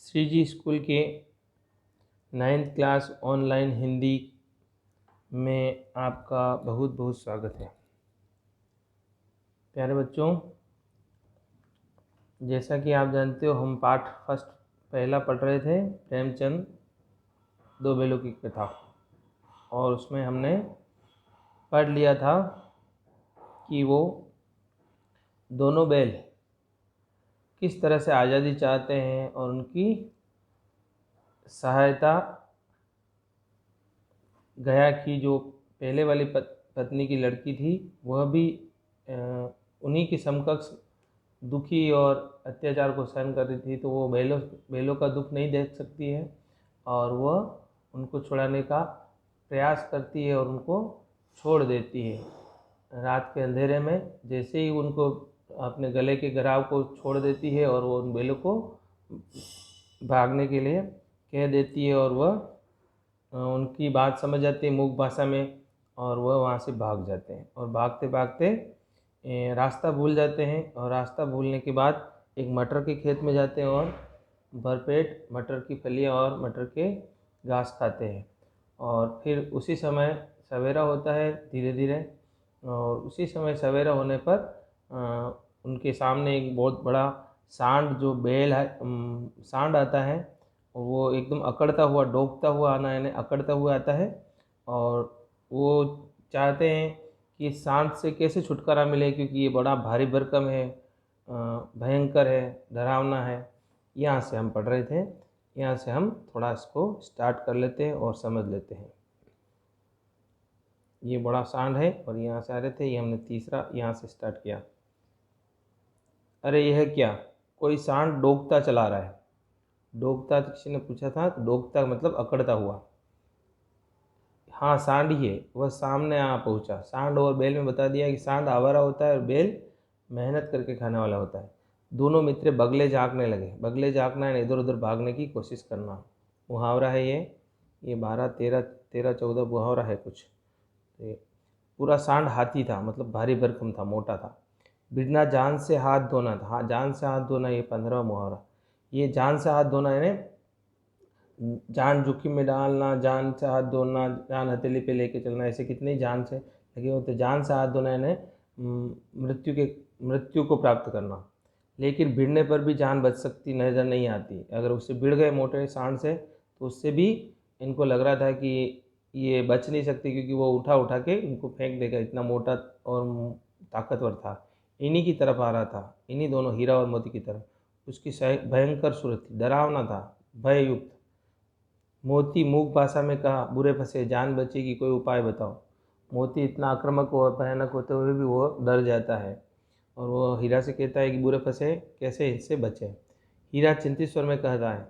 श्री जी school के 9th class online Hindi में आपका बहुत बहुत स्वागत है। प्यारे बच्चों, जैसा कि आप जानते हो हम पाठ पहला पढ़ रहे थे प्रेमचंद दो बैलों की कथा, और उसमें हमने पढ़ लिया था कि वो दोनों बैल किस तरह से आज़ादी चाहते हैं और उनकी सहायता गया की जो पहले वाली पत्नी की लड़की थी वह भी उन्हीं की समकक्ष दुखी और अत्याचार को सहन कर रही थी, तो वो बैलों का दुख नहीं देख सकती है और वह उनको छुड़ाने का प्रयास करती है और उनको छोड़ देती है। रात के अंधेरे में जैसे ही उनको अपने गले के घराव को छोड़ देती है और वो उन बैलों को भागने के लिए कह देती है और वह उनकी बात समझ जाती है मूक भाषा में, और वह वहाँ से भाग जाते हैं और भागते भागते रास्ता भूल जाते हैं। और रास्ता भूलने के बाद एक मटर के खेत में जाते हैं और भरपेट मटर की फलियाँ और मटर के घास खाते हैं। और फिर उसी समय सवेरा होता है धीरे धीरे, और उसी समय सवेरा होने पर उनके सामने एक बहुत बड़ा सांड जो बैल है सांड आता है, वो एकदम अकड़ता हुआ डोबता हुआ आना यानी अकड़ता हुआ आता है, और वो चाहते हैं कि सांड से कैसे छुटकारा मिले, क्योंकि ये बड़ा भारी भरकम है, भयंकर है, डरावना है। यहाँ से हम पढ़ रहे थे, यहाँ से हम थोड़ा इसको स्टार्ट कर लेते हैं और समझ लेते हैं। ये बड़ा सांड है और यहाँ से आ रहे थे, ये हमने तीसरा यहाँ से स्टार्ट किया। अरे यह क्या, कोई सांड डोगता चला रहा है। डोगता किसी ने पूछा था, तो डोगता मतलब अकड़ता हुआ। हाँ सांड ही है। वह सामने आ पहुँचा। सांड और बैल में बता दिया कि सांड आवारा होता है और बैल मेहनत करके खाने वाला होता है। दोनों मित्र बगले झाँकने लगे। बगले झाँकना है इधर उधर भागने की कोशिश करना, मुहावरा है ये 12, 13, 14 मुहावरा है कुछ। पूरा सांड हाथी था, मतलब भारी भरकम था, मोटा था। बिना जान से हाथ धोना था। हाँ जान से हाथ धोना, ये 15वां मुहावरा। ये जान से हाथ धोना यानी जान जोखिम में डालना, जान से हाथ धोना, जान हथेली पे लेके चलना, ऐसे कितने जान से लगे होते। जान से हाथ धोना यानी मृत्यु को प्राप्त करना। लेकिन भिड़ने पर भी जान बच सकती नज़र नहीं आती। अगर उससे भिड़ गए मोटे सांड से, तो उससे भी इनको लग रहा था कि ये बच नहीं सकती, क्योंकि वो उठा उठा के इनको फेंक देगा, इतना मोटा और ताकतवर था। इन्हीं की तरफ आ रहा था, इन्हीं दोनों हीरा और मोती की तरफ। उसकी भयंकर सूरत थी, डरावना था, भययुक्त। मोती मूक भाषा में कहा, बुरे फंसे, जान बचेगी, कोई उपाय बताओ। मोती इतना आक्रामक और भयानक होते हुए भी वो डर जाता है, और वो हीरा से कहता है कि बुरे फंसे, कैसे इससे बचे। हीरा चिंतित स्वर में कहता है,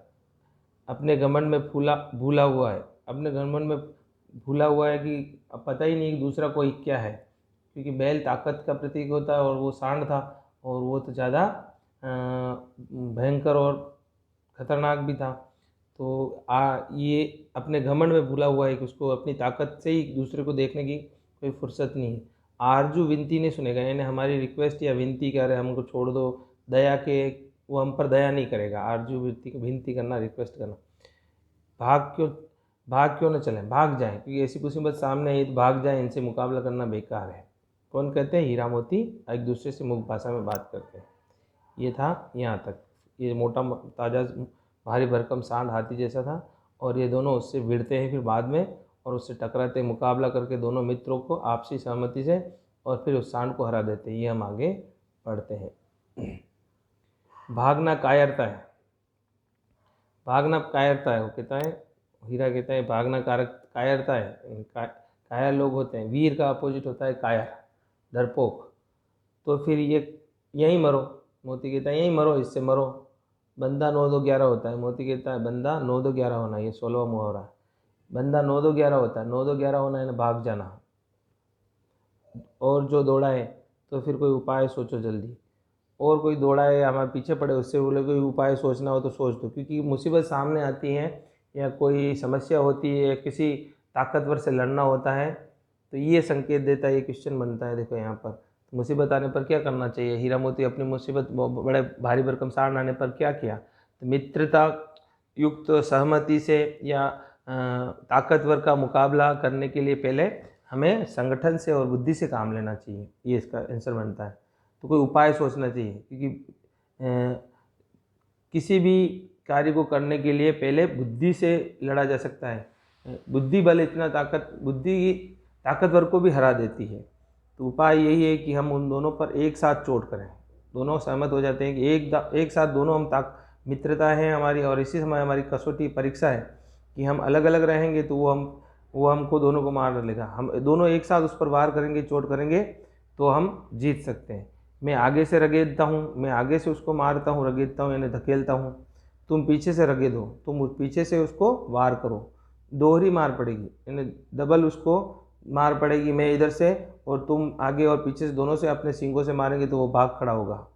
अपने घमंड में भूला हुआ है। अपने घमंड में भूला हुआ है कि अब पता ही नहीं कि दूसरा कोई क्या है, क्योंकि बैल ताकत का प्रतीक होता है और वो सांड था, और वो तो ज़्यादा भयंकर और खतरनाक भी था। तो ये अपने घमंड में भूला हुआ है कि उसको अपनी ताकत से ही दूसरे को देखने की कोई फुर्सत नहीं है। आरजू विनती नहीं सुनेगा, यानी हमारी रिक्वेस्ट या विनती करे हमको छोड़ दो, दया के, वो हम पर दया नहीं करेगा। आरजू विनती करना, रिक्वेस्ट करना। भाग क्यों न चलें, भाग जाएं, क्योंकि ऐसी मुसीबत सामने आई तो भाग जाएं, इनसे मुकाबला करना बेकार है। कौन कहते हैं? हीरा मोती एक दूसरे से मुख भाषा में बात करते हैं। ये था यहाँ तक। ये मोटा ताज़ा भारी भरकम सांड हाथी जैसा था, और ये दोनों उससे भिड़ते हैं फिर बाद में, और उससे टकराते, मुकाबला करके दोनों मित्रों को आपसी सहमति से, और फिर उस सांड को हरा देते हैं। ये हम आगे पढ़ते हैं। भागना कायरता है। भागना कायरता है, वो कहता है, हीरा कहता है भागना कायरता है। कायर लोग होते हैं। वीर का अपोजिट होता है कायर, डरपोक। तो फिर ये यहीं मरो। मोती कहता है यहीं मरो, इससे मरो। बंदा 9-2-11 होता है। मोती कहता है बंदा 9-2-11 होना, ये 16वां मुहावरा है। बंदा 9-2-11 होता है। 9-2-11 होना है ना, भाग जाना। और जो दौड़ा है, तो फिर कोई उपाय सोचो जल्दी। और कोई दौड़ा है हमारे पीछे पड़े, उससे बोले कोई उपाय सोचना हो तो सोच दो, क्योंकि मुसीबत सामने आती है या कोई समस्या होती है या किसी ताकतवर से लड़ना होता है, तो ये संकेत देता है, ये क्वेश्चन बनता है। देखो यहाँ पर, तो मुसीबत आने पर क्या करना चाहिए। हीरा मोती अपनी मुसीबत, बड़े भारी भरकम सांड आने पर क्या किया? तो मित्रता युक्त सहमति से या ताकतवर का मुकाबला करने के लिए पहले हमें संगठन से और बुद्धि से काम लेना चाहिए, ये इसका आंसर बनता है। तो कोई उपाय सोचना चाहिए, क्योंकि किसी भी कार्य को करने के लिए पहले बुद्धि से लड़ा जा सकता है। बुद्धि बल इतना बुद्धि ताकतवर को भी हरा देती है। तो उपाय यही है कि हम उन दोनों पर एक साथ चोट करें। दोनों सहमत हो जाते हैं कि एक साथ दोनों हम मित्रता है हमारी, और इसी समय हमारी कसौटी परीक्षा है कि हम अलग अलग रहेंगे तो वो हमको दोनों को मार डालेगा। हम दोनों एक साथ उस पर वार करेंगे, चोट करेंगे, तो हम जीत सकते हैं। मैं आगे से रगेदता हूँ, मैं आगे से उसको मारता हूँ, रगेदता हूँ यानी धकेलता हूँ, तुम पीछे से रगेदो, तुम पीछे से उसको वार करो, दोहरी मार पड़ेगी, यानी डबल उसको मार पड़ेगी। मैं इधर से और तुम आगे और पीछे से दोनों से अपने सींगों से मारेंगे तो वो भाग खड़ा होगा।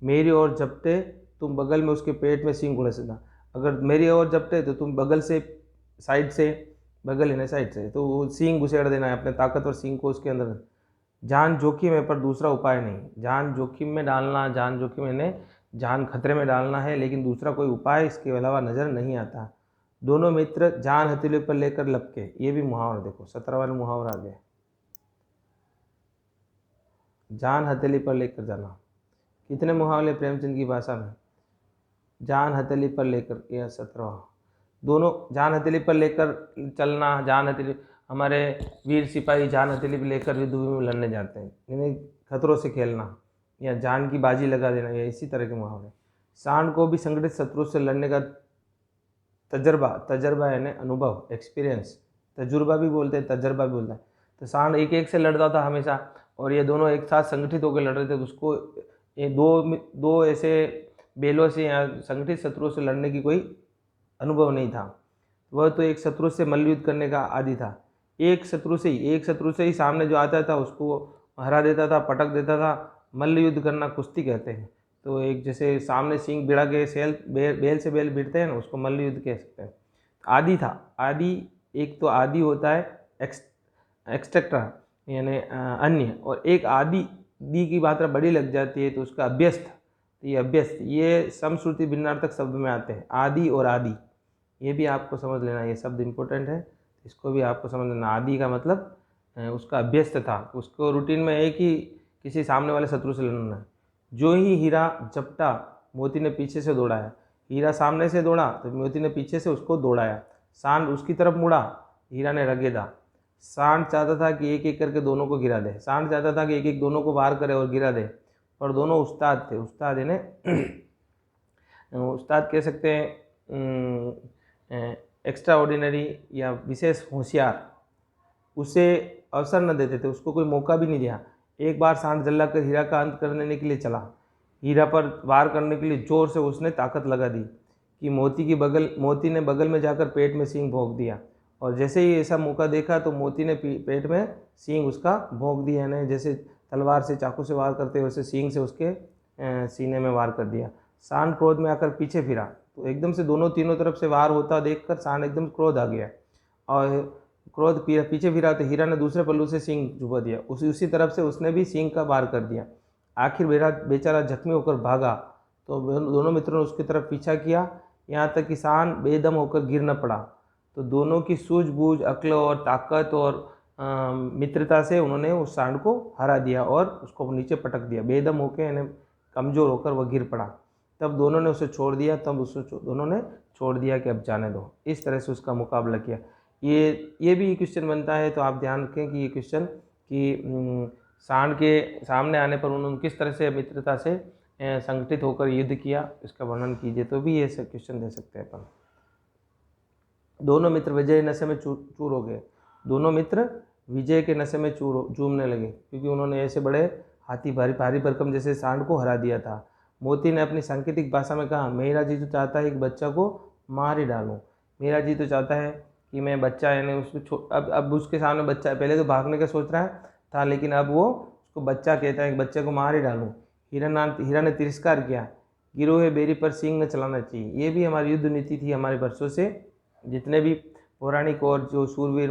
मेरी ओर झपटे, तुम बगल में उसके पेट में सींग घुसेड़ना। अगर मेरी ओर झपटे तो तुम बगल से, साइड से, बगल है ना साइड से, तो वो सींग घुसेड़ देना है, अपने ताकतवर सींग को उसके अंदर। जान जोखिम है पर दूसरा उपाय नहीं। जान जोखिम में डालना, जान जोखिम यानी जान खतरे में डालना है, लेकिन दूसरा कोई उपाय इसके अलावा नज़र नहीं आता। दोनों मित्र जान हथेली पर लेकर लपके, ये भी मुहावरा देखो 17 वाला मुहावरा आ गया, जान हथेली पर लेकर जाना। कितने मुहावरे प्रेमचंद की भाषा में, जान हथेली पर लेकर, यह 17। दोनों जान हथेली पर लेकर चलना, जान हथेली, हमारे वीर सिपाही जान हथेली पर लेकर युद्ध में लड़ने जाते हैं, यानी खतरों से खेलना या जान की बाजी लगा देना, या इसी तरह के मुहावरे। सांड को भी संगठित शत्रु से लड़ने का तजर्बा यानी अनुभव, एक्सपीरियंस, तजुर्बा भी बोलते हैं, तजर्बा भी बोलता है। तो सांड एक एक से लड़ता था हमेशा, और ये दोनों एक साथ संगठित होकर लड़ रहे थे, तो उसको ये दो ऐसे बेलों से या संगठित शत्रुओं से लड़ने की कोई अनुभव नहीं था। वह तो एक शत्रु से मल्लयुद्ध करने का आदी था। एक शत्रु से ही सामने जो आता था उसको हरा देता था, पटक देता था। मल्लयुद्ध करना कुश्ती कहते हैं। तो एक जैसे सामने सींग भिड़ा के बेल से बेल भिड़ते हैं ना, उसको मल्लयुद्ध कह सकते हैं। आदि था, आदि एक तो आदि होता है एक्सट्रैक्टर यानी अन्य, और एक आदि दी की मात्रा बड़ी लग जाती है तो उसका अभ्यस्त। ये अभ्यस्त, ये समश्रुति भिन्नार्थक शब्द में आते हैं, आदि और आदि। ये भी आपको समझ लेना, ये शब्द इम्पोर्टेंट है, इसको भी आपको समझ लेना। आदि का मतलब उसका अभ्यस्त था, उसको रूटीन में एक ही किसी सामने वाले शत्रु से लड़ना है। जो ही हीरा झपटा, मोती ने पीछे से दौड़ाया। हीरा सामने से दौड़ा तो मोती ने पीछे से उसको दौड़ाया। सांड उसकी तरफ मुड़ा, हीरा ने रगेदा। सांड चाहता था कि एक एक करके दोनों को गिरा दे, सांड चाहता था कि एक एक दोनों को वार करे और गिरा दे, पर दोनों उस्ताद थे। उस्ताद यानी उस्ताद कह सकते हैं एक्स्ट्रा ऑर्डिनरी या विशेष होशियार, उसे अवसर न देते थे, उसको कोई मौका भी नहीं दिया। एक बार सांड जल्ला कर हीरा का अंत करने के लिए चला। हीरा पर वार करने के लिए जोर से उसने ताकत लगा दी कि मोती ने बगल में जाकर पेट में सींग भोंक दिया, और जैसे ही ऐसा मौका देखा तो मोती ने पेट में सींग उसका भोंक दिया, यानी जैसे तलवार से चाकू से वार करते वैसे सींग से उसके सीने में वार कर दिया। सांड क्रोध में आकर पीछे फिरा, तो एकदम से तीनों तरफ से वार होता देखकर सांड एकदम क्रोध आ गया, और क्रोध पीछे फिरा तो हीरा ने दूसरे पल्लू से सींग चुभा दिया, उसी तरफ से उसने भी सींग का वार कर दिया। आखिर बेचारा जख्मी होकर भागा, तो दोनों मित्रों ने उसकी तरफ पीछा किया, यहाँ तक कि सांड बेदम होकर गिर न पड़ा। तो दोनों की सूझबूझ, अक्ल और ताकत और मित्रता से उन्होंने उस सांड को हरा दिया और उसको नीचे पटक दिया। बेदम होकर यानी कमज़ोर होकर वह गिर पड़ा। तब दोनों ने उसे छोड़ दिया, दोनों ने छोड़ दिया कि अब जाने दो। इस तरह से उसका मुकाबला किया। ये भी क्वेश्चन बनता है, तो आप ध्यान रखें कि ये क्वेश्चन कि सांड के सामने आने पर उन्होंने किस तरह से मित्रता से संगठित होकर युद्ध किया, इसका वर्णन कीजिए, तो भी ये क्वेश्चन दे सकते हैं अपन। दोनों मित्र विजय नशे में चूर हो गए। दोनों मित्र विजय के नशे में झूमने लगे, क्योंकि उन्होंने ऐसे बड़े हाथी भारी भरकम जैसे सांड को हरा दिया था। मोती ने अपनी सांकेतिक भाषा में कहा, मेरा जी तो चाहता है कि बच्चा को मार ही डालूं। मेरा जी तो चाहता है कि मैं बच्चा, यानी उसको अब उसके सामने बच्चा, पहले तो भागने का सोच रहा था, लेकिन अब वो उसको बच्चा कहता है कि बच्चे को मार ही डालूं। हीरा ने तिरस्कार किया, गिरोह बेरी पर सींग न चलाना चाहिए। ये भी हमारी युद्ध नीति थी हमारे वर्षों से। जितने भी पौराणिक और जो शूरवीर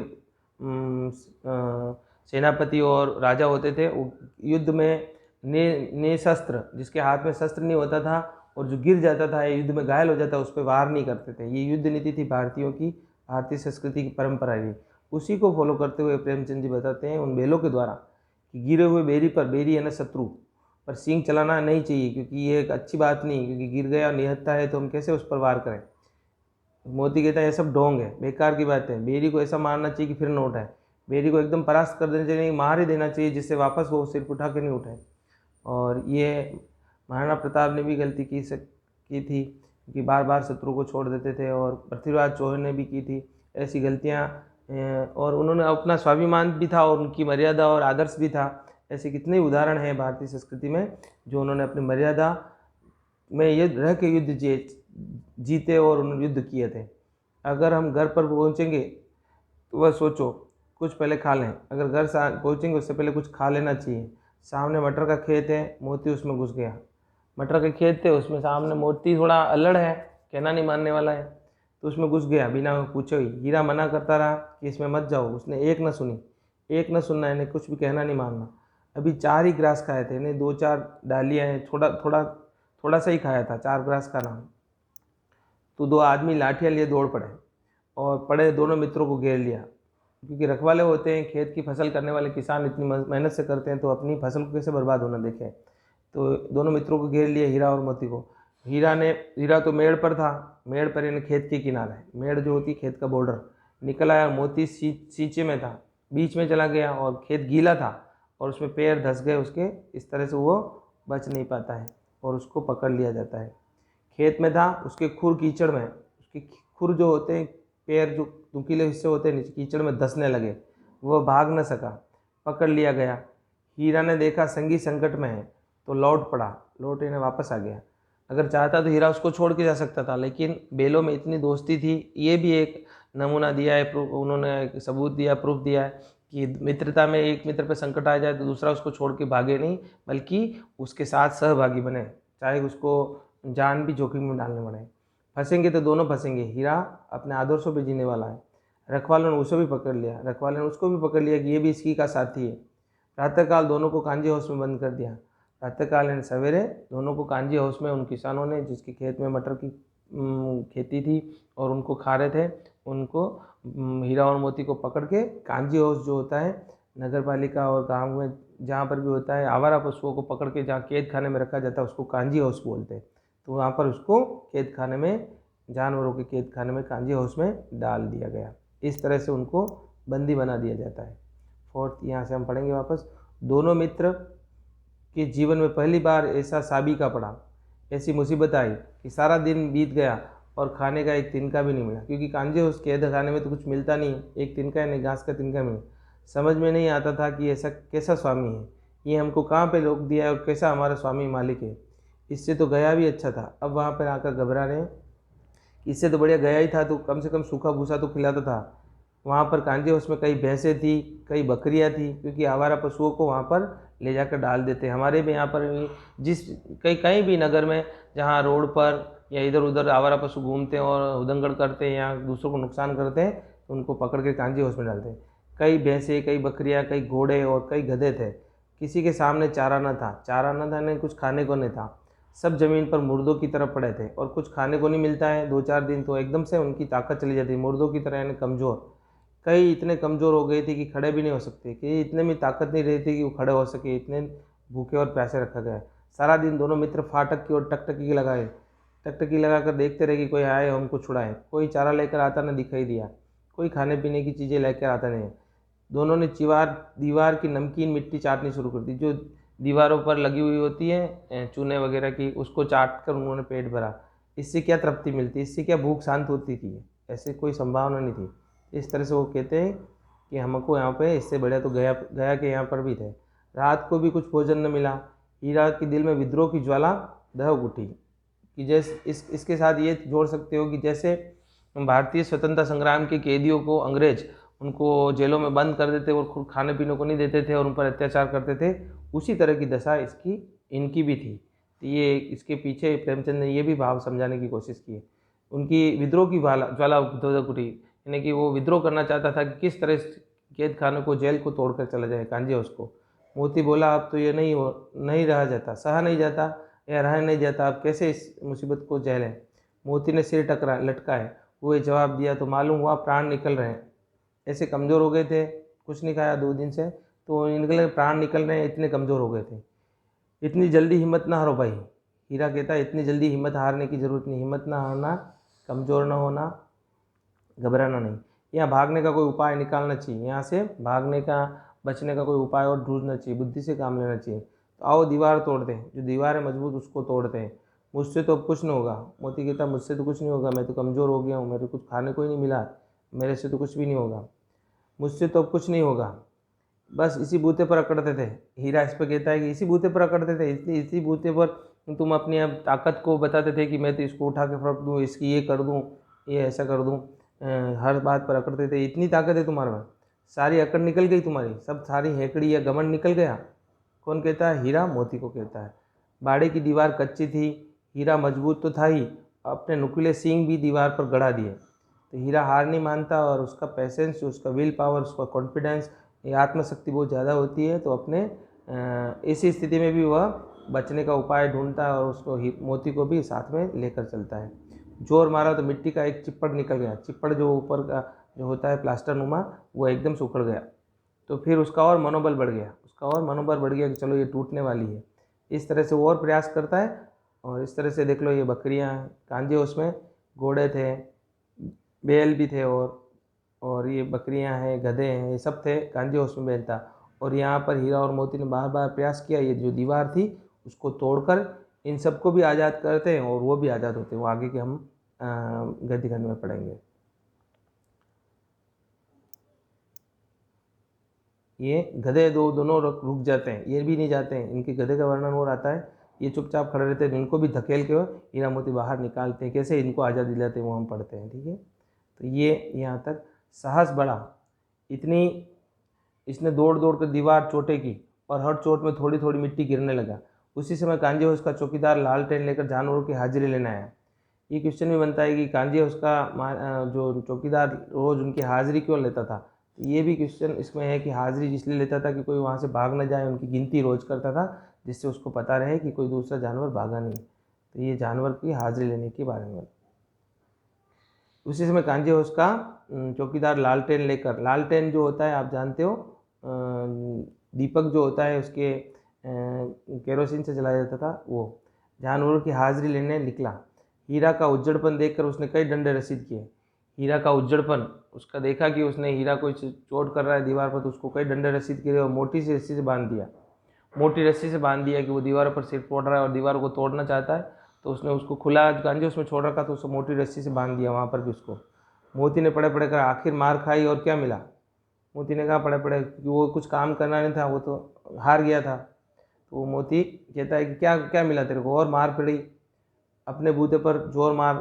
सेनापति और राजा होते थे, वो युद्ध में निशस्त्र, जिसके हाथ में शस्त्र नहीं होता था, और जो गिर जाता था या युद्ध में घायल हो जाता उस पर वार नहीं करते थे। ये युद्ध नीति थी भारतीयों की, भारतीय संस्कृति की परंपरा है। उसी को फॉलो करते हुए प्रेमचंद जी बताते हैं उन बैलों के द्वारा कि गिरे हुए बेरी पर, बेरी है ना शत्रु, पर सींग चलाना नहीं चाहिए, क्योंकि ये एक अच्छी बात नहीं, क्योंकि गिर गया और निहत्था है तो हम कैसे उस पर वार करें। मोती कहता है ये सब ढोंग है, बेकार की बात है। बेरी को ऐसा मारना चाहिए कि फिर न उठाए, बेरी को एकदम परास्त कर देना चाहिए, मार ही देना चाहिए, जिससे वापस वो सिर उठा के नहीं उठाए। और ये महाराणा प्रताप ने भी गलती की थी कि बार बार शत्रु को छोड़ देते थे, और पृथ्वीराज चौहान ने भी की थी ऐसी गलतियाँ। और उन्होंने अपना स्वाभिमान भी था और उनकी मर्यादा और आदर्श भी था। ऐसे कितने उदाहरण हैं भारतीय संस्कृति में जो उन्होंने अपनी मर्यादा में ये रह के युद्ध जीते और उन्होंने युद्ध किए थे। अगर हम घर पर पहुँचेंगे तो वह सोचो कुछ पहले खा लें, अगर घर पहुँचेंगे उससे पहले कुछ खा लेना चाहिए। सामने मटर का खेत है, मोती उसमें घुस गया। मटर के खेत थे, उसमें सामने मोती थोड़ा अल्लड़ है, कहना नहीं मानने वाला है, तो उसमें घुस गया बिना पूछे ही। हीरा मना करता रहा कि इसमें मत जाओ, उसने एक न सुनी, एक न सुनना, इन्हें कुछ भी कहना नहीं मानना। अभी 4 ही ग्रास खाए थे, इन्हें 2-4 डालियाँ हैं, थोड़ा सा ही खाया था, 4 ग्रास का नाम। तो 2 आदमी लाठियाँ लिए दौड़ पड़े और पड़े दोनों मित्रों को घेर लिया, क्योंकि रखवाले होते हैं, खेत की फसल करने वाले किसान इतनी मेहनत से करते हैं, तो अपनी फसल को कैसे बर्बाद होना देखें। तो दोनों मित्रों को घेर लिया, हीरा और मोती को। हीरा तो मेड़ पर था, मेड़ पर यानी खेत के किनारे, मेड़ जो होती खेत का बॉर्डर, निकल आया। मोती सींचे में था, बीच में चला गया और खेत गीला था और उसमें पैर धंस गए उसके, इस तरह से वो बच नहीं पाता है और उसको पकड़ लिया जाता है। खेत में था, उसके खुर कीचड़ में, उसके खुर जो होते हैं, पैर जो नुकीले हिस्से होते हैं नीचे कीचड़ में धंसने लगे, वह भाग न सका, पकड़ लिया गया। हीरा ने देखा संगी संकट में है तो लौट पड़ा, लौट इन्हें वापस आ गया। अगर चाहता तो हीरा उसको छोड़ के जा सकता था, लेकिन बेलों में इतनी दोस्ती थी। ये भी एक नमूना दिया है, प्रूफ, उन्होंने एक सबूत दिया, प्रूफ दिया है कि मित्रता में एक मित्र पे संकट आ जाए तो दूसरा उसको छोड़ के भागे नहीं, बल्कि उसके साथ सहभागी बने, चाहे उसको जान भी जोखिम में डालने पड़े। फंसेंगे तो दोनों फंसेंगे। हीरा अपने आदर्शों पे जीने वाला है। रखवालों ने उसे भी पकड़ लिया, रखवालों ने उसको भी पकड़ लिया कि ये भी इसकी का साथी है। प्रातःकाल दोनों को कांजी हाउस में बंद कर दिया। प्रातःकाल यानी सवेरे दोनों को कांजी हाउस में, उन किसानों ने जिसके खेत में मटर की खेती थी और उनको खा रहे थे, उनको हीरा और मोती को पकड़ के कांजी हाउस जो होता है नगर पालिका और गाँव में जहाँ पर भी होता है, आवारा पशुओं को पकड़ के जहाँ कैद खाने में रखा जाता है उसको कांजी हाउस बोलते हैं। तो वहाँ पर उसको कैद खाने में, जानवरों के कैद खाने में, कांजी हाउस में डाल दिया गया। इस तरह से उनको बंदी बना दिया जाता है। 4th यहाँ से हम पढ़ेंगे वापस। दोनों मित्र के जीवन में पहली बार ऐसा साबी का पड़ा, ऐसी मुसीबत आई कि सारा दिन बीत गया और खाने का एक तिनका भी नहीं मिला, क्योंकि कांजी हाउस कैद खाने में तो कुछ मिलता नहीं, एक तिनका यानी घास का तिनका मिला। समझ में नहीं आता था कि ऐसा कैसा स्वामी है, ये हमको कहाँ पे रोक दिया है और कैसा हमारा स्वामी मालिक है। इससे तो गया भी अच्छा था, अब वहाँ पर आकर घबरा रहे हैं। इससे तो बढ़िया गया ही था तो कम से कम सूखा भूसा तो खिलाता था। वहाँ पर कांजी हाउस में कई भैंसें थी, कई बकरियाँ थी, क्योंकि आवारा पशुओं को वहाँ पर ले जाकर डाल देते। हमारे भी यहाँ पर भी कहीं भी नगर में जहाँ रोड पर या इधर उधर आवारा पशु घूमते हैं और उदंगड़ करते हैं या दूसरों को नुकसान करते हैं, तो उनको पकड़ के कांजी हाउस में डालते हैं। कई भैंसें, कई बकरियाँ, कई घोड़े और कई गधे थे। किसी के सामने चारा न था, नहीं कुछ खाने को नहीं था। सब ज़मीन पर मुर्दों की तरह पड़े थे और कुछ खाने को नहीं मिलता है 2-4 दिन, तो एकदम से उनकी ताकत चली जाती है, मुर्दों की तरह यानी कमज़ोर। कई इतने कमज़ोर हो गए थे कि खड़े भी नहीं हो सकते, कि इतने में ताकत नहीं रही थी कि वो खड़े हो सके, इतने भूखे और प्यासे रखा गया। सारा दिन दोनों मित्र फाटक की ओर टकटकी लगाकर देखते रहे कि कोई आए हमको छुड़ाए। कोई चारा लेकर आता न दिखाई दिया, कोई खाने पीने की चीज़ें लेकर आता नहीं। दोनों ने दीवार की नमकीन मिट्टी चाटनी शुरू कर दी, जो दीवारों पर लगी हुई होती है चूने वगैरह की, उसको चाट कर उन्होंने पेट भरा। इससे क्या तृप्ति मिलती, इससे क्या भूख शांत होती थी, ऐसे कोई संभावना नहीं थी। इस तरह से वो कहते हैं कि हमको यहाँ पे इससे बढ़िया तो गया के यहाँ पर भी थे। रात को भी कुछ भोजन न मिला। हीरा के दिल में विद्रोह की ज्वाला दहक उठी कि जैसे इसके साथ ये जोड़ सकते हो कि जैसे भारतीय स्वतंत्रता संग्राम के कैदियों को अंग्रेज उनको जेलों में बंद कर देते और खुद खाने पीने को नहीं देते थे और उन पर अत्याचार करते थे, उसी तरह की दशा इनकी भी थी। तो ये इसके पीछे प्रेमचंद ने ये भी भाव समझाने की कोशिश की है। उनकी विद्रोह की ज्वाला दहक उठी, यानी कि वो विद्रोह करना चाहता था कि किस तरह कैद खाने को, जेल को तोड़कर चला जाए कांजी हाउस को। मोती बोला अब तो ये नहीं रहा जाता, सहा नहीं जाता, यह रहा नहीं जाता, आप कैसे इस मुसीबत को झेलें। मोती ने सिर टकरा लटकाए हुए जवाब दिया, तो मालूम हुआ प्राण निकल रहे हैं। ऐसे कमज़ोर हो गए थे, कुछ नहीं खाया 2 दिन से, तो इनके प्राण निकल रहे हैं, इतने कमज़ोर हो गए थे। इतनी जल्दी हिम्मत ना हारो भाई। हीरा कहता है इतनी जल्दी हिम्मत हारने की ज़रूरत नहीं, हिम्मत ना हारना, कमज़ोर ना होना, घबराना नहीं। यहाँ भागने का कोई उपाय निकालना चाहिए, यहाँ से भागने का, बचने का कोई उपाय और ढूंढना चाहिए, बुद्धि से काम लेना चाहिए। तो आओ दीवार तोड़ते हैं, जो दीवार है मजबूत उसको तोड़ते हैं। मुझसे तो अब कुछ नहीं होगा। मोती कहता मुझसे तो कुछ नहीं होगा, मैं तो कमज़ोर हो गया हूँ, मेरे कुछ खाने को ही नहीं मिला, मेरे से तो कुछ भी नहीं होगा, मुझसे तो अब कुछ नहीं होगा। बस इसी बूते पर अकड़ते थे। हीरा इस पर कहता है कि इसी बूते पर अकड़ते थे, इसी बूते पर तुम अपनी अब ताकत को बताते थे कि मैं तो इसको उठा के फेंक दूँ, इसकी ये कर दूँ, ये ऐसा कर दूँ, हर बात पर अकड़ते थे। इतनी ताकत है तुम्हारे में, सारी अकड़ निकल गई तुम्हारी, सब सारी हेकड़ी या घमंड निकल गया। कौन कहता है? हीरा मोती को कहता है। बाड़े की दीवार कच्ची थी, हीरा मजबूत तो था ही, अपने नुकीले सींग भी दीवार पर गड़ा दिए। तो हीरा हार नहीं मानता, और उसका पैसेंस, उसका विल पावर, उसका कॉन्फिडेंस, ये आत्मशक्ति बहुत ज़्यादा होती है। तो अपने ऐसी स्थिति में भी वह बचने का उपाय ढूंढता है, और उसको मोती को भी साथ में लेकर चलता है। जोर मारा तो मिट्टी का एक चिप्पड़ निकल गया। चिप्पड़ जो ऊपर का जो होता है प्लास्टर नुमा, वो एकदम से उखड़ गया। तो फिर उसका और मनोबल बढ़ गया, कि चलो ये टूटने वाली है। इस तरह से वो और प्रयास करता है। और इस तरह से देख लो, ये बकरियां हैं, कांजे उसमें, घोड़े थे, बैल भी थे, और ये बकरियां हैं, गधे हैं, ये सब थे, कांजे उसमें बैल था। और यहाँ पर हीरा और मोती ने बार बार प्रयास किया, ये जो दीवार थी उसको तोड़कर इन सबको भी आज़ाद करते हैं, और वो भी आज़ाद होते हैं। वो आगे के हम गद्य खंड में पढ़ेंगे। ये गधे दोनों रुक जाते हैं, ये भी नहीं जाते हैं, इनके गधे का वर्णन और आता है। ये चुपचाप खड़े रहते हैं, इनको भी धकेल के हीरा मोती बाहर निकालते हैं, कैसे इनको आज़ाद दिलाते हैं वो हम पढ़ते हैं। ठीक है, तो ये यहाँ तक साहस बढ़ा, इतनी इसने दौड़ दौड़ कर दीवार चोटे की, और हर चोट में थोड़ी थोड़ी मिट्टी गिरने लगा। उसी समय कांजे उसका चौकीदार लालटेन लेकर जानवरों की हाजिरी लेने आया। ये क्वेश्चन भी बनता है कि कांजे उसका जो चौकीदार रोज़ उनकी हाजिरी क्यों लेता था। तो ये भी क्वेश्चन इसमें है कि हाजिरी इसलिए लेता था कि कोई वहाँ से भाग न जाए, उनकी गिनती रोज़ करता था, जिससे उसको पता रहे कि कोई दूसरा जानवर भागा नहीं। तो ये जानवर की हाजिरी लेने के बारे में। उसी समय कांजे उसका चौकीदार लालटेन लेकर, लालटेन जो होता है आप जानते हो, दीपक जो होता है उसके केरोसिन से जलाया जाता था, वो जानवरों की हाजिरी लेने निकला। हीरा का उज्जड़पन देखकर उसने कई डंडे रसीद किए। हीरा का उज्जड़पन, उसका देखा कि उसने हीरा कोई चोट कर रहा है दीवार पर, तो उसको कई डंडे रसीद किए और मोटी सी रस्सी से बांध दिया। मोटी रस्सी से बांध दिया कि वो दीवार पर सिर फोड़ रहा है और दीवार को तोड़ना चाहता है। तो उसने उसको खुला गांजे उसमें छोड़ रखा, तो उसको मोटी रस्सी से बांध दिया वहाँ पर भी उसको। मोती ने पड़े पड़े कर आखिर मार खाई, और क्या मिला? मोती ने कहा पड़े पड़े कि वो कुछ काम करना नहीं था, वो तो हार गया था। तो मोती कहता है कि क्या क्या मिला तेरे को? और मार पड़ी, अपने बूते पर जोर मार,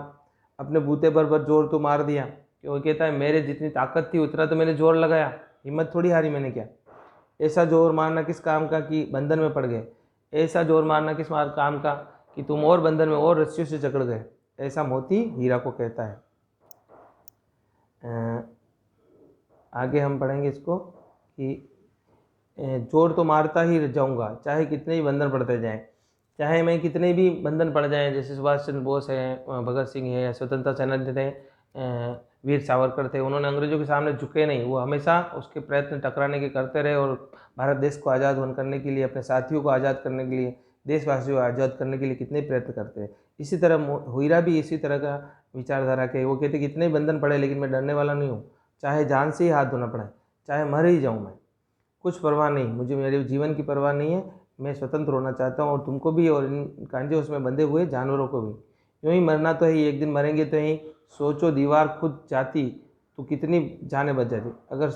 अपने बूते पर जोर तो मार दिया। कि वो कहता है मेरे जितनी ताकत थी उतना तो मैंने जोर लगाया, हिम्मत थोड़ी हारी मैंने। क्या ऐसा जोर मारना किस काम का कि बंधन में पड़ गए? ऐसा जोर मारना किस काम का कि तुम और बंधन में और रस्सियों से जकड़ गए? ऐसा मोती हीरा को कहता है। आगे हम पढ़ेंगे इसको कि जोर तो मारता ही जाऊंगा, चाहे कितने ही बंधन पड़ते जाएं, चाहे मैं कितने भी बंधन पड़ जाएं। जैसे सुभाष चंद्र बोस है, भगत सिंह है, स्वतंत्रता सेनानी थे, वीर सावरकर थे, उन्होंने अंग्रेजों के सामने झुके नहीं। वो हमेशा उसके प्रयत्न टकराने के करते रहे, और भारत देश को आज़ाद करने के लिए, अपने साथियों को आज़ाद करने के लिए, देशवासियों को आज़ाद करने के लिए कितने प्रयत्न करते हैं। इसी तरह हीरा भी इसी तरह का विचारधारा के, वो कहते कितने बंधन पड़े लेकिन मैं डरने वाला नहीं हूँ, चाहे जान से ही हाथ धोना पड़े, चाहे मर ही जाऊँ, मैं कुछ परवाह नहीं, मुझे मेरे जीवन की परवाह नहीं है, मैं स्वतंत्र होना चाहता हूँ। और तुमको भी, और इन कांजे उसमें बंधे हुए जानवरों को भी। यूँ ही मरना तो ही, एक दिन मरेंगे तो ही। सोचो दीवार खुद जाती तो कितनी जानें बच जाती। अगर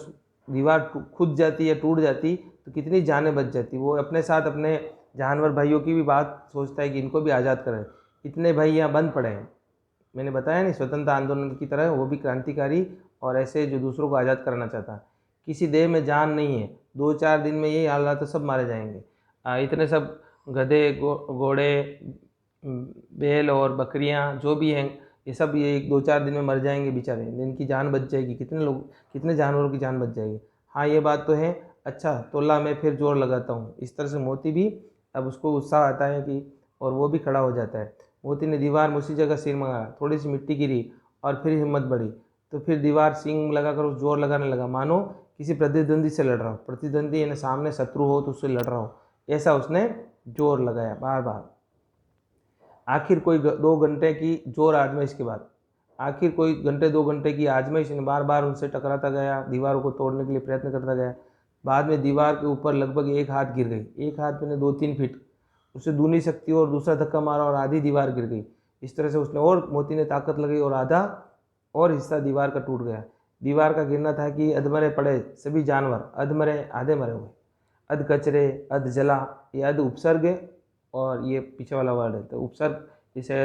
दीवार खुद जाती या टूट जाती तो कितनी जानें बच जाती। वो अपने साथ अपने जानवर भाइयों की भी बात सोचता है कि इनको भी आज़ाद करें। इतने भाई यहाँ बंद पड़े हैं, मैंने बताया नहीं, स्वतंत्रता आंदोलन की तरह वो भी क्रांतिकारी, और ऐसे जो दूसरों को आज़ाद करना चाहता है। किसी देह में जान नहीं है, 2-4 दिन में यही हाल रहा तो सब मारे जाएंगे। इतने सब गधे, घोड़े, बैल और बकरियां जो भी हैं, ये सब ये 1-2-4 दिन में मर जाएंगे बेचारे, इनकी जान बच जाएगी। कितने जानवरों की जान बच जाएगी। हाँ ये बात तो है। अच्छा तोला मैं फिर जोर लगाता हूँ। इस तरह से मोती भी, अब उसको उत्साह आता है कि और वो भी खड़ा हो जाता है। मोती ने दीवार में उसी जगह सिर मारा, थोड़ी सी मिट्टी गिरी और फिर हिम्मत बढ़ी। तो फिर दीवार सींग लगाकर उस जोर लगाने लगा, मानो किसी प्रतिद्वंदी से लड़ रहा हो। प्रतिद्वंदी यानी सामने शत्रु हो तो उससे लड़ रहा हो, ऐसा उसने जोर लगाया बार बार। आखिर कोई 2 घंटे की जोर आजमाइश के बाद, आखिर कोई घंटे 2 घंटे की आजमाइश ने बार बार उनसे टकराता गया, दीवारों को तोड़ने के लिए प्रयत्न करता गया। बाद में दीवार के ऊपर लगभग एक हाथ गिर गई। एक हाथ में 2-3 फीट उसे दूनी शक्ति और दूसरा धक्का मारा और आधी दीवार गिर गई। इस तरह से उसने और मोती ने ताकत लगाई और आधा और हिस्सा दीवार का टूट गया। दीवार का गिरना था कि अधमरे पड़े सभी जानवर, अधमरे आधे मरे हुए, अध कचरे, अध जला, ये अध उपसर्ग और ये पीछे वाला वर्ड है। तो उपसर्ग जैसे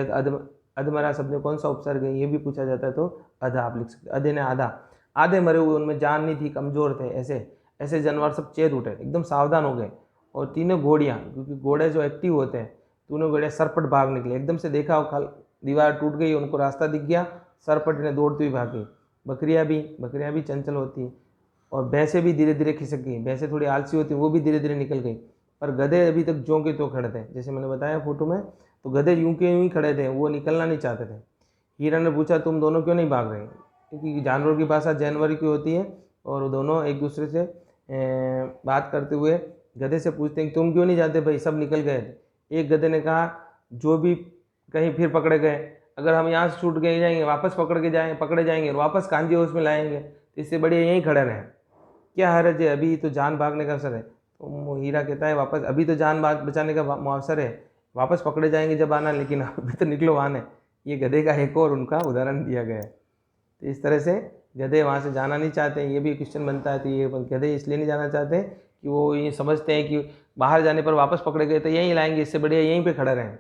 अधमरा शब्द में कौन सा उपसर्ग है ये भी पूछा जाता है, तो अध आप लिख सकते। अधे ने आधा, आधे मरे हुए, उनमें जान नहीं थी, कमजोर थे, ऐसे ऐसे जानवर सब चेत उठे, एकदम सावधान हो गए। और तीनों घोड़ियाँ, क्योंकि घोड़े जो एक्टिव होते हैं, तीनों घोड़े सरपट भाग निकले। एकदम से देखा खाल दीवार टूट गई, उनको रास्ता दिख गया, सरपट ने दौड़ती हुई भाग गई। बकरियाँ भी चंचल होती और भैंसें भी धीरे धीरे खिसक गई। भैंसें थोड़ी आलसी होती, वो भी धीरे धीरे निकल गई। पर गधे अभी तक ज्यों के त्यों खड़े थे, जैसे मैंने बताया फोटो में, तो गधे यूं के यूं ही खड़े थे, वो निकलना नहीं चाहते थे। हीरा ने पूछा, तुम दोनों क्यों नहीं भाग रहे? क्योंकि जानवरों की भाषा जानवरी की होती है और वो दोनों एक दूसरे से बात करते हुए गधे से पूछते हैं कि तुम क्यों नहीं जाते भाई, सब निकल गए थे। एक गधे ने कहा, जो भी कहीं फिर पकड़े गए, अगर हम यहाँ से छूट गए जाएंगे, वापस पकड़े जाएंगे और वापस कांजी हाउस में लाएंगे, तो इससे बढ़िया यहीं खड़े रहें, क्या हर्ज है, अभी तो जान भागने का अवसर है। तो हीरा कहता है, वापस अभी तो जान बचाने का अवसर है, वापस पकड़े जाएंगे जब आना, लेकिन अभी तो निकलो आने। ये गधे का एक और उनका उदाहरण दिया गया है। तो इस तरह से गधे वहाँ से जाना नहीं चाहते हैं, ये भी क्वेश्चन बनता है। तो ये गधे इसलिए नहीं जाना चाहते कि वो ये समझते हैं कि बाहर जाने पर वापस पकड़े गए तो यहीं लाएंगे, इससे बढ़िया यहीं पे खड़े रहें।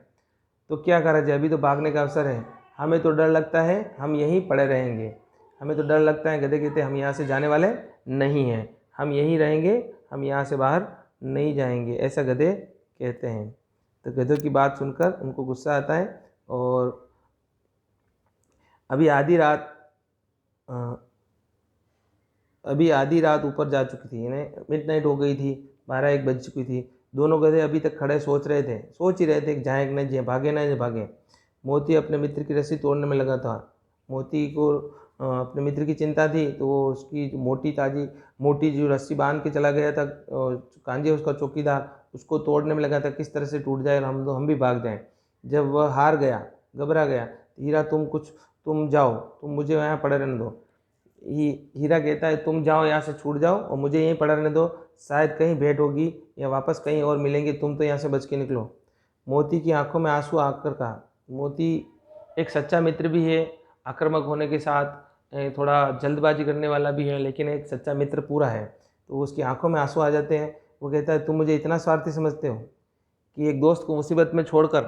तो क्या करा जाए, अभी तो भागने का अवसर है, हमें तो डर लगता है, हम यहीं पड़े रहेंगे। हमें तो डर लगता है, गधे कहते हम यहाँ से जाने वाले नहीं हैं, हम यहीं रहेंगे, हम यहाँ से बाहर नहीं जाएंगे, ऐसा गधे कहते हैं। तो गधों की बात सुनकर उनको गुस्सा आता है। और अभी आधी रात ऊपर जा चुकी थी, इन्हें मिडनाइट हो गई थी, 12-1 बज चुकी थी। दोनों गधे अभी तक खड़े सोच ही रहे थे कि जाएं कि नहीं, भागे ना भागे। मोती अपने मित्र की रस्सी तोड़ने में लगा था। मोती को अपने मित्र की चिंता थी, तो वो उसकी मोटी जो रस्सी बांध के चला गया था कांजी उसका चौकीदार, उसको तोड़ने में लगा था, किस तरह से टूट जाए और हम भी भाग जाएं। जब वह हार गया, घबरा गया, हीरा तुम जाओ, तुम मुझे यहाँ पड़े रहने दो। हीरा कहता है, तुम जाओ, यहाँ से छूट जाओ और मुझे यहीं पड़ा रहने दो, शायद कहीं भेंट होगी या वापस कहीं और मिलेंगे, तुम तो यहाँ से बच के निकलो। मोती की आंखों में आंसू आकर कहा। मोती एक सच्चा मित्र भी है, आक्रामक होने के साथ थोड़ा जल्दबाजी करने वाला भी है, लेकिन एक सच्चा मित्र पूरा है। तो उसकी आंखों में आंसू आ जाते हैं। वो कहता है, तुम मुझे इतना स्वार्थी समझते हो कि एक दोस्त को मुसीबत में छोड़कर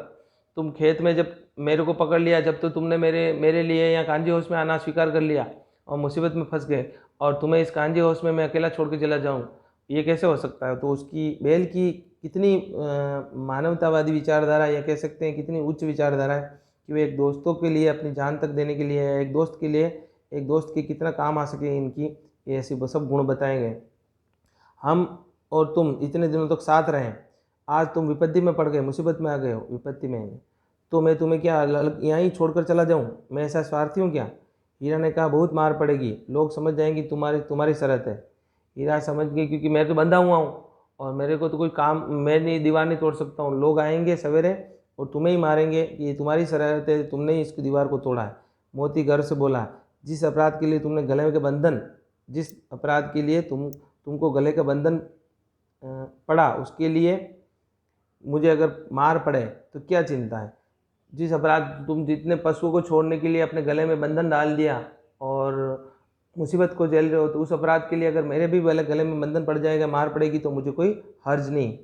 तुम खेत में जब मेरे को पकड़ लिया, जब तो तुमने मेरे लिए यहाँ कांजी हाउस में आना स्वीकार कर लिया और मुसीबत में फंस गए, और तुम्हें इस कांजी हाउस में मैं अकेला छोड़ के चला जाऊँ, ये कैसे हो सकता है? तो उसकी बेल की कितनी मानवतावादी विचारधारा, या कह सकते हैं कितनी उच्च विचारधारा है कि वो एक दोस्तों के लिए अपनी जान तक देने के लिए, एक दोस्त के कितना काम आ सके इनकी, ये ऐसी सब गुण बताए गए। हम और तुम इतने दिनों तक साथ रहें, आज तुम विपत्ति में पड़ गए, मुसीबत में आ गए हो, विपत्ति में, तो मैं तुम्हें क्या यहाँ ही छोड़कर चला जाऊँ? मैं ऐसा स्वार्थी हूँ क्या? हीरा ने कहा, बहुत मार पड़ेगी, लोग समझ जाएंगे तुम्हारी शरत है। हीरा समझ गई, क्योंकि मैं तो बंधा हुआ हूँ और मेरे को तो कोई काम, मैं नहीं दीवार नहीं तोड़ सकता हूँ, लोग आएंगे सवेरे और तुम्हें ही मारेंगे कि ये तुम्हारी शरारत है, तुमने ही इसकी दीवार को तोड़ा है। मोती गर्व से बोला, जिस अपराध के लिए तुमको गले का बंधन पड़ा, उसके लिए मुझे अगर मार पड़े तो क्या चिंता है? जिस अपराध तुम जितने पशुओं को छोड़ने के लिए अपने गले में बंधन डाल दिया और मुसीबत को झेल रहे हो, तो उस अपराध के लिए अगर मेरे भी गले में बंधन पड़ जाएगा, मार पड़ेगी, तो मुझे कोई हर्ज नहीं।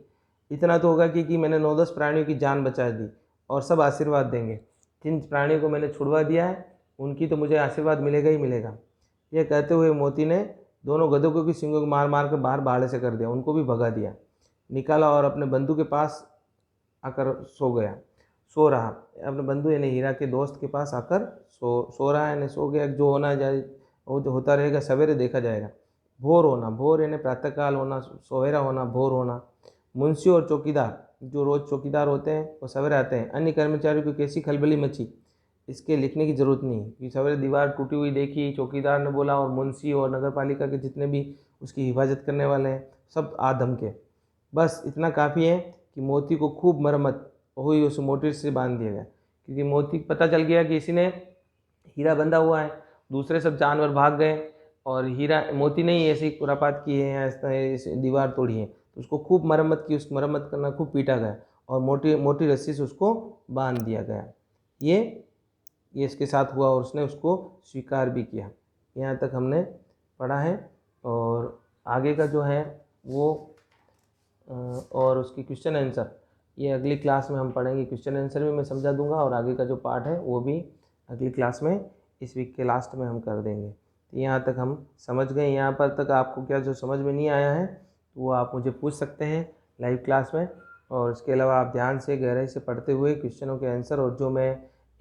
इतना तो होगा कि मैंने 9-10 प्राणियों की जान बचा दी और सब आशीर्वाद देंगे। जिन प्राणियों को मैंने छुड़वा दिया है उनकी तो मुझे आशीर्वाद मिलेगा ही मिलेगा। यह कहते हुए मोती ने दोनों गधों को भी सींगों को मार मार कर बाहर बाड़े से कर दिया, उनको भी भगा दिया, निकाला और अपने बंधु के पास आकर सो रहा। अपने बंधु यानी हीरा के दोस्त के पास आकर सो रहा है, यानी सो गया। जो होना जाए वो जो होता रहेगा, सवेरे देखा जाएगा। भोर होना, भोर यानी प्रातःकाल होना, सवेरा होना, भोर होना। मुंशी और चौकीदार जो रोज़ चौकीदार होते हैं वो सवेरे आते हैं, अन्य कर्मचारियों को कैसी खलबली मची इसके लिखने की ज़रूरत नहीं कि सवेरे दीवार टूटी हुई देखी, चौकीदार ने बोला और मुंशी और नगर पालिका के जितने भी उसकी हिफाजत करने वाले हैं सब आ धमके। बस इतना काफ़ी है कि मोती को खूब मरम्मत हुई, उस मोती से बांध दिया गया, क्योंकि मोती पता चल गया कि इसी ने हीरा बंधा हुआ है, दूसरे सब जानवर भाग गए और हीरा मोती ने ही ऐसी खुरापात की है या ऐसे दीवार तोड़ी है, तो उसको खूब मरम्मत की, उसकी मरम्मत करना खूब पीटा गया और मोटी मोटी रस्सी से उसको बांध दिया गया। ये इसके साथ हुआ और उसने उसको स्वीकार भी किया। यहाँ तक हमने पढ़ा है और आगे का जो है वो और उसकी क्वेश्चन आंसर ये अगली क्लास में हम पढ़ेंगे। क्वेश्चन आंसर भी मैं समझा दूंगा और आगे का जो पार्ट है वो भी अगली क्लास में इस वीक के लास्ट में हम कर देंगे। तो यहाँ तक हम समझ गए। यहाँ पर तक आपको क्या जो समझ में नहीं आया है तो वो आप मुझे पूछ सकते हैं लाइव क्लास में, और इसके अलावा आप ध्यान से गहराई से पढ़ते हुए क्वेश्चनों के आंसर और जो मैं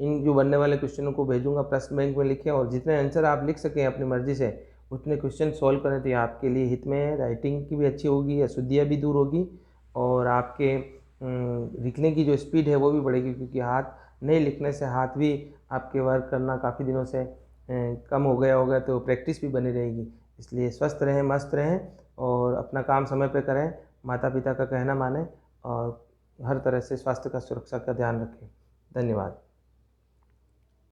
इन जो बनने वाले क्वेश्चनों को भेजूंगा प्रश्न बैंक में लिखें और जितने आंसर आप लिख सकें अपनी मर्जी से उतने क्वेश्चन सॉल्व करें, तो ये आपके लिए हित में है। राइटिंग की भी अच्छी होगी, अशुद्धियाँ भी दूर होगी और आपके लिखने की जो स्पीड है वो भी बढ़ेगी, क्योंकि हाथ नहीं लिखने से हाथ भी आपके वर्क करना काफ़ी दिनों से कम हो गया होगा, तो प्रैक्टिस भी बनी रहेगी। इसलिए स्वस्थ रहें, मस्त रहें और अपना काम समय पे करें, माता पिता का कहना मानें और हर तरह से स्वास्थ्य का सुरक्षा का ध्यान रखें। धन्यवाद।